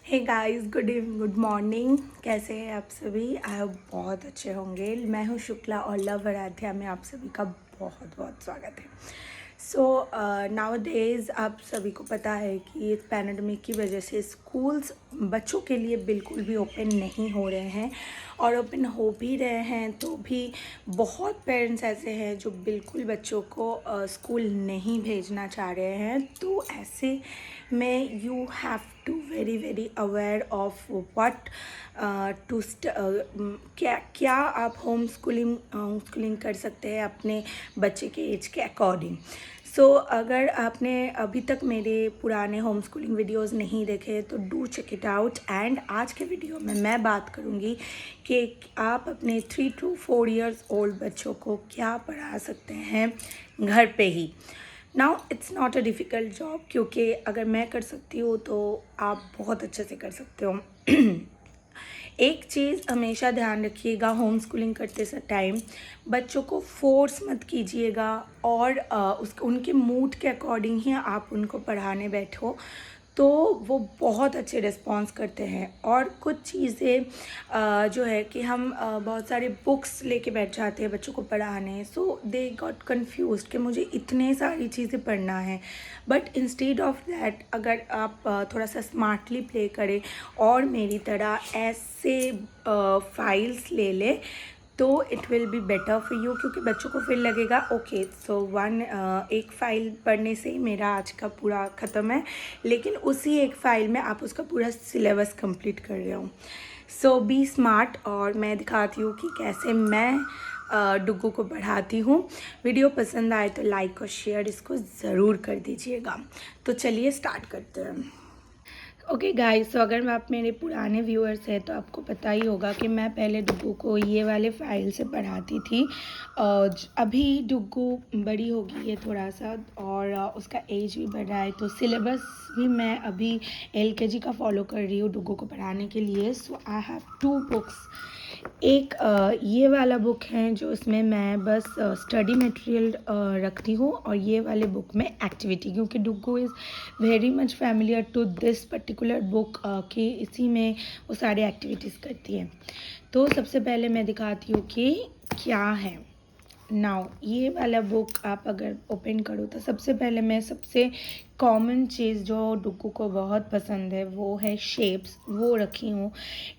हे guys, good evening, good morning. कैसे हैं आप सभी? आई होप बहुत अच्छे होंगे। मैं हूँ शुक्ला और लव आराध्या में आप सभी का बहुत बहुत स्वागत है। सो नाउ डेज़ आप सभी को पता है कि इस पैंडमिक की वजह से स्कूल्स बच्चों के लिए बिल्कुल भी ओपन नहीं हो रहे हैं, और ओपन हो भी रहे हैं तो भी बहुत पेरेंट्स ऐसे हैं जो बिल्कुल बच्चों को स्कूल नहीं भेजना चाह रहे हैं। तो ऐसे में you have to very very aware of what to क्या क्या आप होम स्कूलिंग कर सकते हैं अपने बच्चे के एज के अकॉर्डिंग। सो अगर आपने अभी तक मेरे पुराने होम स्कूलिंग वीडियोज़ नहीं देखे तो do check it out. And आज के वीडियो में मैं बात करूँगी कि आप अपने 3 to 4 ईयर्स ओल्ड बच्चों को क्या पढ़ा सकते हैं घर पे ही। Now it's not a difficult job, क्योंकि अगर मैं कर सकती हूँ तो आप बहुत अच्छे से कर सकते हो। एक चीज़ हमेशा ध्यान रखिएगा होम स्कूलिंग करते टाइम, बच्चों को फोर्स मत कीजिएगा, और उनके मूड के अकॉर्डिंग ही आप उनको पढ़ाने बैठो तो वो बहुत अच्छे रिस्पॉन्स करते हैं। और कुछ चीज़ें जो है कि हम बहुत सारे बुक्स लेके बैठ जाते हैं बच्चों को पढ़ाने, सो दे गॉट कन्फ्यूज्ड कि मुझे इतने सारी चीज़ें पढ़ना है। बट इंस्टेड ऑफ दैट, अगर आप थोड़ा सा स्मार्टली प्ले करें और मेरी तरह ऐसे फाइल्स ले लें तो it will be better for you, क्योंकि बच्चों को फिर लगेगा ओके सो एक फ़ाइल पढ़ने से ही मेरा आज का पूरा ख़त्म है, लेकिन उसी एक फ़ाइल में आप उसका पूरा सिलेबस कंप्लीट कर रहे हो। सो बी स्मार्ट, और मैं दिखाती हूँ कि कैसे मैं डुग्गू को पढ़ाती हूँ। वीडियो पसंद आए तो लाइक और शेयर इसको ज़रूर कर दीजिएगा। तो चलिए स्टार्ट करते हैं। ओके गाइस, तो अगर आप मेरे पुराने व्यूअर्स हैं तो आपको पता ही होगा कि मैं पहले डुग्गू को ये वाले फाइल से पढ़ाती थी। और अभी डुग्गू बड़ी हो गई है थोड़ा सा, और उसका एज भी बढ़ रहा है, तो सिलेबस भी मैं अभी LKG का फॉलो कर रही हूँ डुग्गू को पढ़ाने के लिए। सो आई हैव 2 बुक्स। एक ये वाला बुक है जो इसमें मैं बस स्टडी मटेरियल रखती हूँ, और ये वाले बुक में एक्टिविटी, क्योंकि Duggu is very much familiar to this particular book कि इसी में वो सारी एक्टिविटीज़ करती है। तो सबसे पहले मैं दिखाती हूँ कि क्या है। नाउ ये वाला बुक आप अगर ओपन करो तो सबसे पहले मैं सबसे कॉमन चीज़ जो डुग्गू को बहुत पसंद है वो है शेप्स, वो रखी हूँ।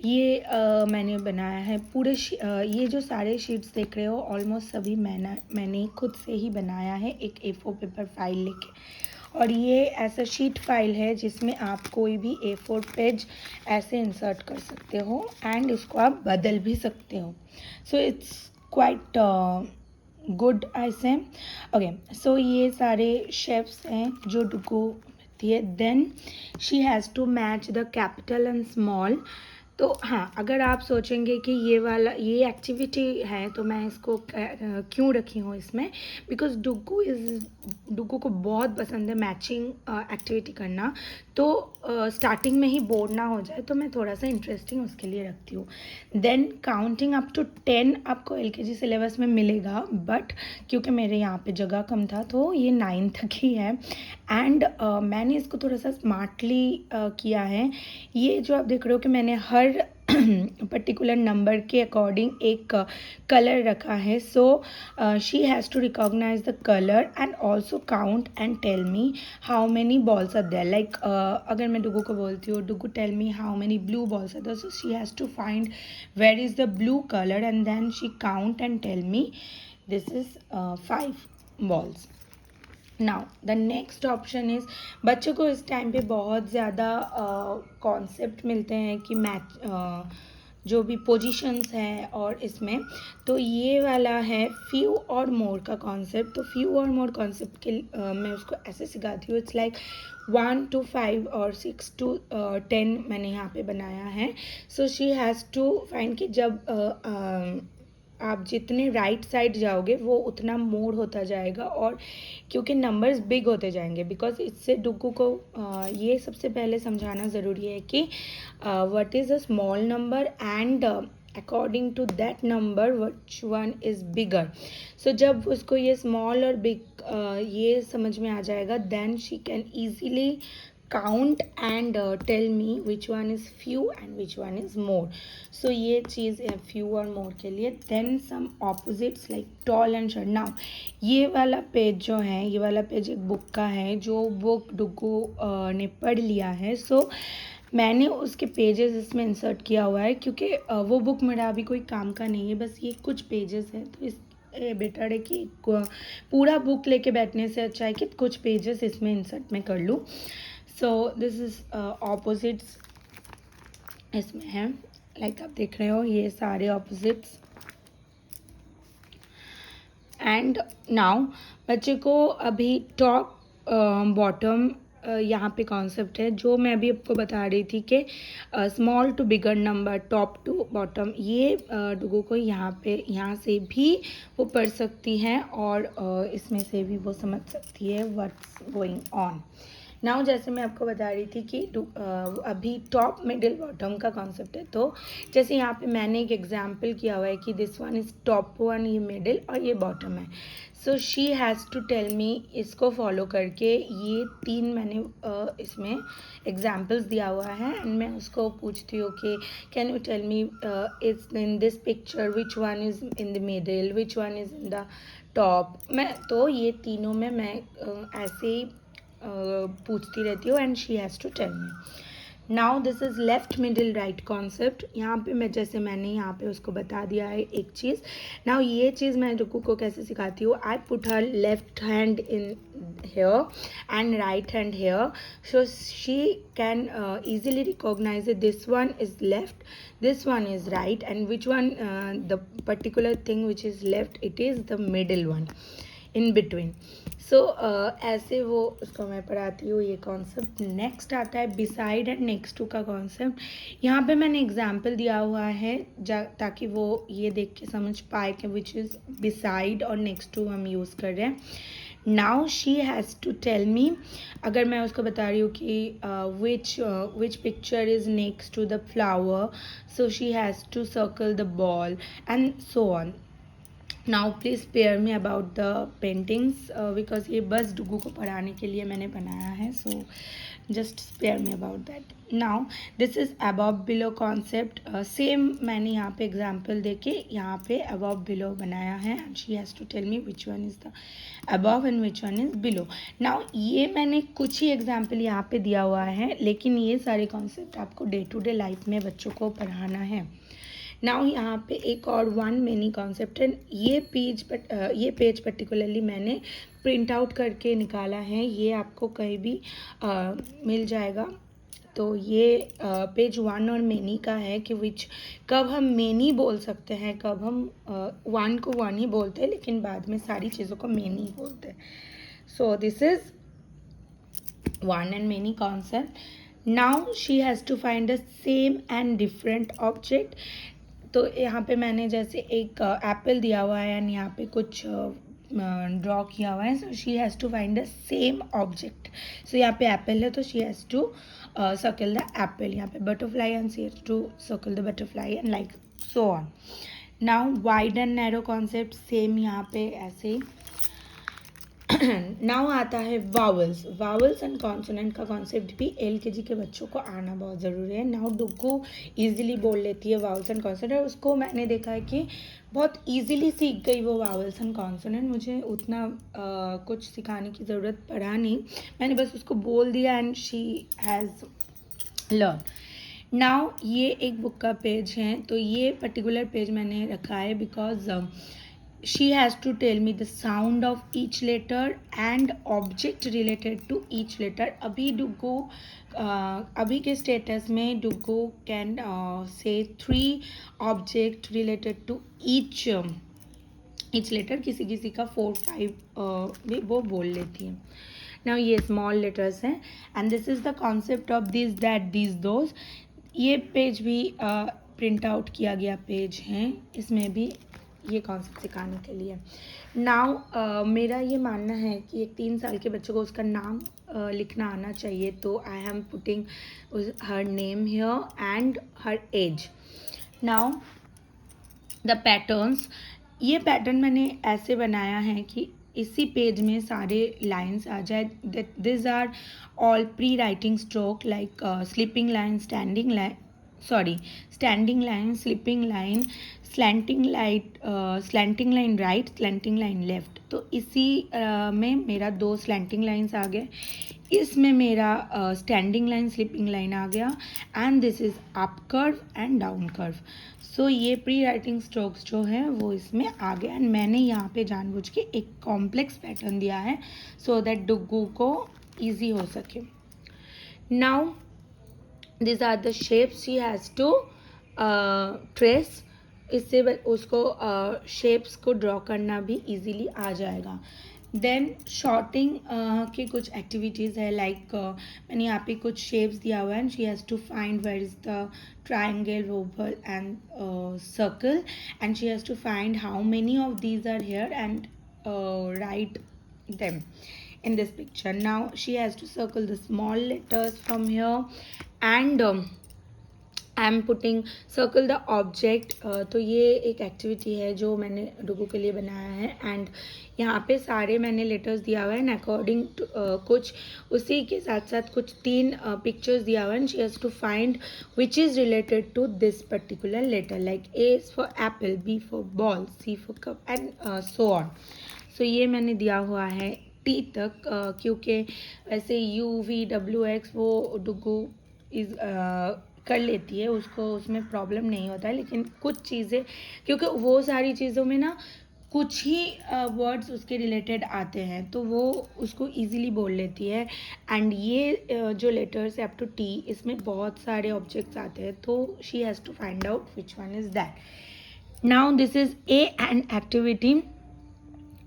ये मैंने बनाया है पूरे ये जो सारे शीट्स देख रहे हो ऑलमोस्ट सभी मैंने खुद से ही बनाया है, एक A4 पेपर फाइल लेके। और ये ऐसा शीट फाइल है जिसमें आप कोई भी A4 पेज ऐसे इंसर्ट कर सकते हो, एंड इसको आप बदल भी सकते हो। So it's quite good I से। ओके, सो ये सारे शेप्स हैं जो डुग्गू होती है। Then she has to match the capital and small. तो हाँ, अगर आप सोचेंगे कि ये वाला ये एक्टिविटी है तो मैं इसको क्यों रखी हूँ इसमें, बिकॉज डुग्गू को बहुत पसंद है मैचिंग एक्टिविटी करना। तो स्टार्टिंग में ही बोर ना हो जाए तो मैं थोड़ा सा इंटरेस्टिंग उसके लिए रखती हूँ। देन काउंटिंग अप टू 10 आपको LKG सिलेबस में मिलेगा, बट क्योंकि मेरे यहाँ पे जगह कम था तो ये 9 तक ही है। एंड मैंने इसको थोड़ा सा स्मार्टली किया है। ये जो आप देख रहे हो कि मैंने हर पर्टिकुलर नंबर के अकॉर्डिंग एक कलर रखा है। So she has to recognise the colour and also count and tell me how many balls are there. Like अगर मैं डुग्गू को बोलती हूँ Duggu tell me how many blue balls are there, so she has to find where is the blue colour and then she count and tell me this is 5 balls. Now the next option is, बच्चों को इस time पे बहुत ज़्यादा concept मिलते हैं कि match जो भी पोजीशंस हैं, और इसमें तो ये वाला है फ्यू और मोर का कॉन्सेप्ट। तो फ्यू और मोर कॉन्सेप्ट के मैं उसको ऐसे सिखाती हूँ। इट्स लाइक 1 to 5 और 6 to 10 मैंने यहाँ पे बनाया है। So she has to find कि जब आप जितने राइट साइड जाओगे वो उतना मोड़ होता जाएगा, और क्योंकि नंबर्स बिग होते जाएंगे, बिकॉज इससे डुग्गू को ये सबसे पहले समझाना ज़रूरी है कि what is a small number and according to that number which one is bigger. So जब उसको ये स्मॉल और बिग ये समझ में आ जाएगा, then she can easily count and tell me which one is few and which one is more. So ये चीज़ है फ्यू और मोर के लिए. Then some opposites like tall and short. Now ये वाला पेज जो है, ये वाला पेज एक बुक का है जो बुक डुगू ने पढ़ लिया है. सो मैंने उसके पेजेस इसमें इंसर्ट किया हुआ है क्योंकि वो बुक मेरा अभी कोई काम का नहीं है, बस ये कुछ पेजेस हैं. तो इस बेटर है कि पूरा बुक लेके बैठने से अच्छा है कि कुछ पेजेस इसमें इंसर्ट में कर लूँ. सो दिस इज़ ऑपोजिट्स इसमें है. लाइक आप देख रहे हो ये सारे ऑपोजिट्स. एंड नाउ बच्चे को अभी टॉप बॉटम यहाँ पे कॉन्सेप्ट है जो मैं अभी आपको बता रही थी कि small to bigger number, top to bottom, ये डुगू को यहाँ से भी वो पढ़ सकती हैं और इसमें से भी वो समझ सकती है व्हाट्स गोइंग ऑन. नाउ जैसे मैं आपको बता रही थी कि अभी टॉप मिडिल बॉटम का कॉन्सेप्ट है. तो जैसे यहाँ पे मैंने एक एग्जांपल किया हुआ है कि this one is top one, ये मिडिल और ये बॉटम है. So she has to tell me, इसको फॉलो करके ये 3 मैंने इसमें एग्जाम्पल्स दिया हुआ है एंड मैं उसको पूछती हूँ कि can you tell me it's in this picture which one is in the middle, which one is in the top. मैं तो ये तीनों में मैं ऐसे ही पूछती रहती हूँ and she has to tell me. Now this is left middle right concept. यहाँ पे मैं जैसे मैंने यहाँ पे उसको बता दिया है एक चीज़. नाउ ये चीज़ मैं डुगू को कैसे सिखाती हूँ. I put her left hand in here and right hand here so she can easily recognize it. This one is left, this one is right, and which one the particular thing which is left, it is the middle one in between. सो ऐसे वो उसको मैं पढ़ाती हूँ ये concept. Next आता है beside and next to का कॉन्सेप्ट. यहाँ पे मैंने एग्जांपल दिया हुआ है ताकि वो ये देख के समझ पाए कि विच इज़ बिसाइड और नेक्स्ट टू हम यूज़ कर रहे हैं. Now she has to tell me, अगर मैं उसको बता रही हूँ कि which picture is next to the flower, so she has to circle the ball and so on. Now please spare me about the paintings because ये बस डुगू को पढ़ाने के लिए मैंने बनाया है. So just spare me about that. Now this is above below concept. Same मैंने यहाँ पे एग्जाम्पल दे के यहाँ पे अबव बिलो बनाया है and she has to tell me which one is the above and which one is below. Now ये मैंने कुछ ही एग्जाम्पल यहाँ पे दिया हुआ है लेकिन ये सारे कॉन्सेप्ट आपको डे टू डे लाइफ में बच्चों को पढ़ाना है. नाउ यहाँ पे एक और वन मिनी कॉन्सेप्ट है. ये पेज पर्टिकुलरली मैंने प्रिंट आउट करके निकाला है. ये आपको कहीं भी मिल जाएगा. तो ये पेज 1 और मेनी का है कि विच कब हम मेनी बोल सकते हैं, कब हम 1 को 1 ही बोलते हैं लेकिन बाद में सारी चीज़ों को मेनी बोलते हैं. So this is 1 and many concept. Now she has to find the same and different object. तो यहाँ पे मैंने जैसे एक एप्पल दिया हुआ है एंड यहाँ पे कुछ ड्रॉ किया हुआ है. So she has to find the same object. So यहाँ पे एप्पल है तो she has to circle the apple. यहाँ पे butterfly and she has to circle the butterfly and like so on. Now wide and narrow concept same यहाँ पे ऐसे ही. नाउ आता है वावल्स एंड कॉन्सोनेंट का कॉन्सेप्ट भी LKG के बच्चों को आना बहुत ज़रूरी है. नाउ डुगू ईजिली बोल लेती है वावल्स एंड कॉन्सोनेंट और उसको मैंने देखा है कि बहुत ईजिली सीख गई वो वावल्स एंड कॉन्सोनेंट. मुझे उतना कुछ सिखाने की ज़रूरत पड़ा नहीं, मैंने बस उसको बोल दिया and she has learn. Now ये एक बुक का पेज है तो ये पर्टिकुलर पेज मैंने रखा है because she has to tell me the sound of each letter and object related to each letter. अभी डुगू अभी के स्टेटस में डुगू can say 3 object related to each letter. किसी का 4-5 भी वो बोल लेती है. Now ये स्मॉल लेटर्स हैं and this is the concept of this that this those. ये पेज भी प्रिंट आउट किया गया पेज है, इसमें भी ये कॉन्सेप्ट सिखाने के लिए. नाउ मेरा ये मानना है कि एक 3 साल के बच्चों को उसका नाम लिखना आना चाहिए. तो I am putting her name here and her age. Now the patterns, ये पैटर्न मैंने ऐसे बनाया है कि इसी पेज में सारे लाइंस आ जाए. This are all pre writing stroke like sleeping line, standing line, standing line, sleeping line, slanting line right, slanting line left. तो इसी में मेरा 2 स्लैंटिंग लाइंस आ गए, इसमें मेरा स्टैंडिंग लाइन, स्लीपिंग लाइन आ गया, and this is up curve and down curve. So ये प्री राइटिंग स्ट्रोक्स जो हैं वो इसमें आ गया. एंड मैंने यहाँ पे जानबूझ के एक कॉम्प्लेक्स पैटर्न दिया है सो दैट डुग्गू को ईजी हो सके. Now these are the shapes she has to trace. इससे उसको शेप्स को ड्रॉ करना भी इजीली आ जाएगा. देन शॉर्टिंग के कुछ एक्टिविटीज़ है लाइक मैंने यहाँ पे कुछ शेप्स दिया हुआ है and she has to find where is the triangle, oval and circle, and she has to find how many of these are here and write them in this picture. Now she has to circle the small letters from here and I am putting circle the object. तो ये एक activity है जो मैंने डुग्गू के लिए बनाया है. एंड यहाँ पे सारे मैंने लेटर्स दिया हुआ है एंड अकॉर्डिंग टू कुछ उसी के साथ साथ कुछ 3 पिक्चर्स दिया हुआ है and she has to find which is related to this particular letter like A is for apple, B for ball, C for cup and so on. So ये मैंने दिया हुआ है T तक क्योंकि वैसे UVWX वो डुग्गू इज़ कर लेती है, उसको उसमें प्रॉब्लम नहीं होता है. लेकिन कुछ चीज़ें क्योंकि वो सारी चीज़ों में ना कुछ ही वर्ड्स उसके रिलेटेड आते हैं तो वो उसको इजीली बोल लेती है. एंड ये जो लेटर्स है अप टू T इसमें बहुत सारे ऑब्जेक्ट्स आते हैं तो she has to find out which one is that. Now this is a end activity.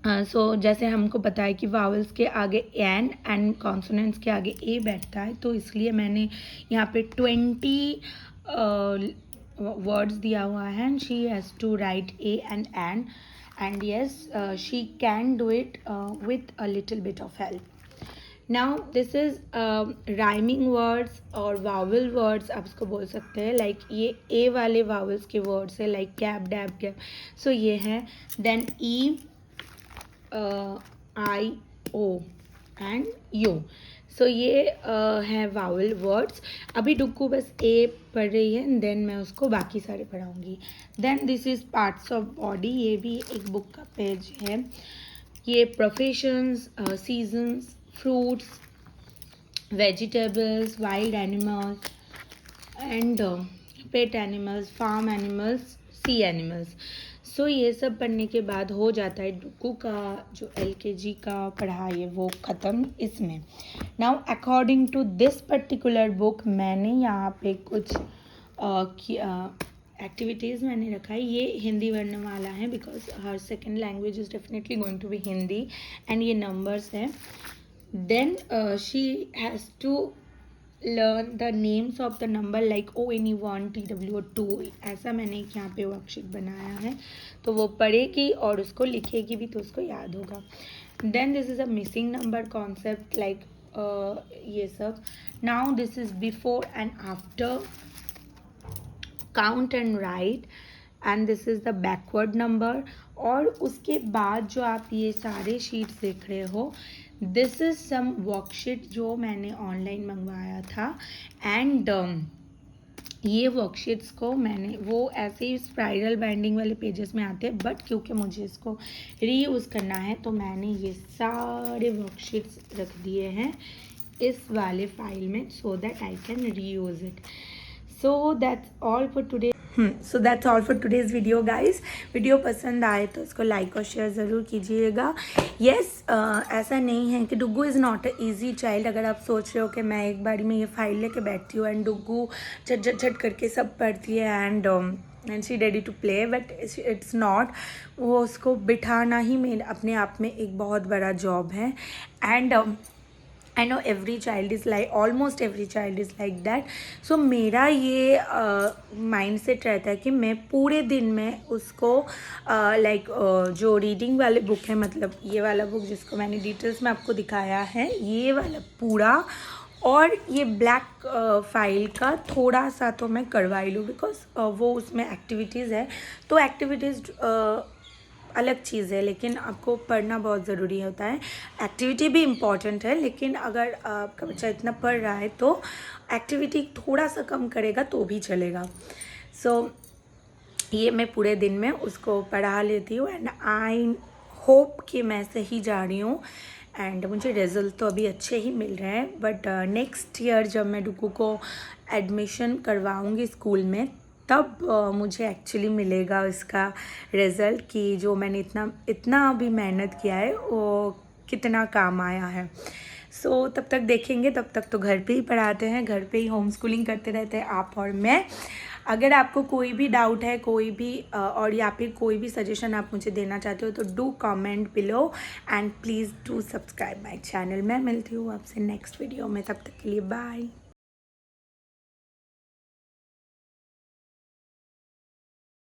So जैसे हमको पता है कि वावल्स के आगे एन एंड कॉन्सोनेंट्स के आगे ए बैठता है तो इसलिए मैंने यहाँ पे 20 वर्ड्स दिया हुआ है and she has to write A and N and yes she can do it with a little bit of help. Now this is rhyming words और वावल वर्ड्स आप इसको बोल सकते हैं. लाइक ये ए वाले वावल्स के वर्ड्स है like cap, dab, cap. So ये है. Then E, I, O and U. So ये है वावल वर्ड्स. अभी डुग्गू बस ए पढ़ रही है एंड देन मैं उसको बाकी सारे पढ़ाऊँगी. Then this is parts of body. ये भी एक बुक का पेज है. ये professions, seasons, fruits, vegetables, wild animals and pet animals, farm animals, sea animals. So ये सब पढ़ने के बाद हो जाता है डुग्गू का जो LKG का पढ़ाई है वो ख़त्म इसमें. Now according to this particular book मैंने यहाँ पे कुछ एक्टिविटीज़ मैंने रखा है. ये हिंदी वर्णमाला है because her second language is definitely going to be Hindi and ये नंबर्स हैं. Then she has to learn the names of the number like ONE1, TWO2. ऐसा मैंने एक यहाँ पे वर्कशीट बनाया है तो वो पढ़ेगी और उसको लिखेगी भी तो उसको याद होगा. Then this is a missing number concept like ये सब. Now this is before and after, count and right, and this is the backward number. और उसके बाद जो आप ये सारे शीट्स देख रहे हो दिस इज़ सम वर्कशीट जो मैंने ऑनलाइन मंगवाया था. एंड ये वर्कशीट्स को मैंने वो ऐसे ही स्पाइरल बाइंडिंग वाले पेजेस में आते हैं बट क्योंकि मुझे इसको रीयूज़ करना है तो मैंने ये सारे वर्कशीट्स रख दिए हैं इस वाले फाइल में so that I can reuse it. So that's all for today. So that's all for today's video guys. Video पसंद आए तो इसको लाइक और शेयर ज़रूर कीजिएगा. येस ऐसा नहीं है कि Duggu is not a easy child. अगर आप सोच रहे हो कि मैं एक बारी में ये फाइल लेके बैठती हूँ एंड डुग्गू झट झट झट करके सब पढ़ती है and she ready to play but it's not. वो उसको बिठाना ही मेरे अपने आप में एक बहुत बड़ा जॉब है. And I know every child is like almost every child is like that. So मेरा ये माइंड सेट रहता है कि मैं पूरे दिन में उसको जो रीडिंग वाले बुक है मतलब ये वाला बुक जिसको मैंने डिटेल्स में आपको दिखाया है ये वाला पूरा और ये ब्लैक फाइल का थोड़ा सा तो मैं करवा ही लूँ बिकॉज वो उसमें एक्टिविटीज़ है तो एक्टिविटीज़ अलग चीज़ है, लेकिन आपको पढ़ना बहुत ज़रूरी होता है। एक्टिविटी भी इम्पॉर्टेंट है, लेकिन अगर आपका बच्चा इतना पढ़ रहा है तो एक्टिविटी थोड़ा सा कम करेगा तो भी चलेगा। सो ये मैं पूरे दिन में उसको पढ़ा लेती हूँ एंड आई होप कि मैं सही जा रही हूँ एंड मुझे रिज़ल्ट तो अभी अच्छे ही मिल रहे हैं। बट नेक्स्ट ईयर जब मैं डुकू को एडमिशन करवाऊँगी स्कूल में, तब मुझे एक्चुअली मिलेगा उसका रिज़ल्ट कि जो मैंने इतना अभी मेहनत किया है वो कितना काम आया है। सो तब तक देखेंगे, तब तक तो घर पे ही पढ़ाते हैं, घर पे ही होम स्कूलिंग करते रहते हैं आप और मैं। अगर आपको कोई भी डाउट है, कोई भी और या फिर कोई भी सजेशन आप मुझे देना चाहते हो तो do comment below and please do subscribe my channel. मैं मिलती हूँ आपसे नेक्स्ट वीडियो में, तब तक के लिए बाय।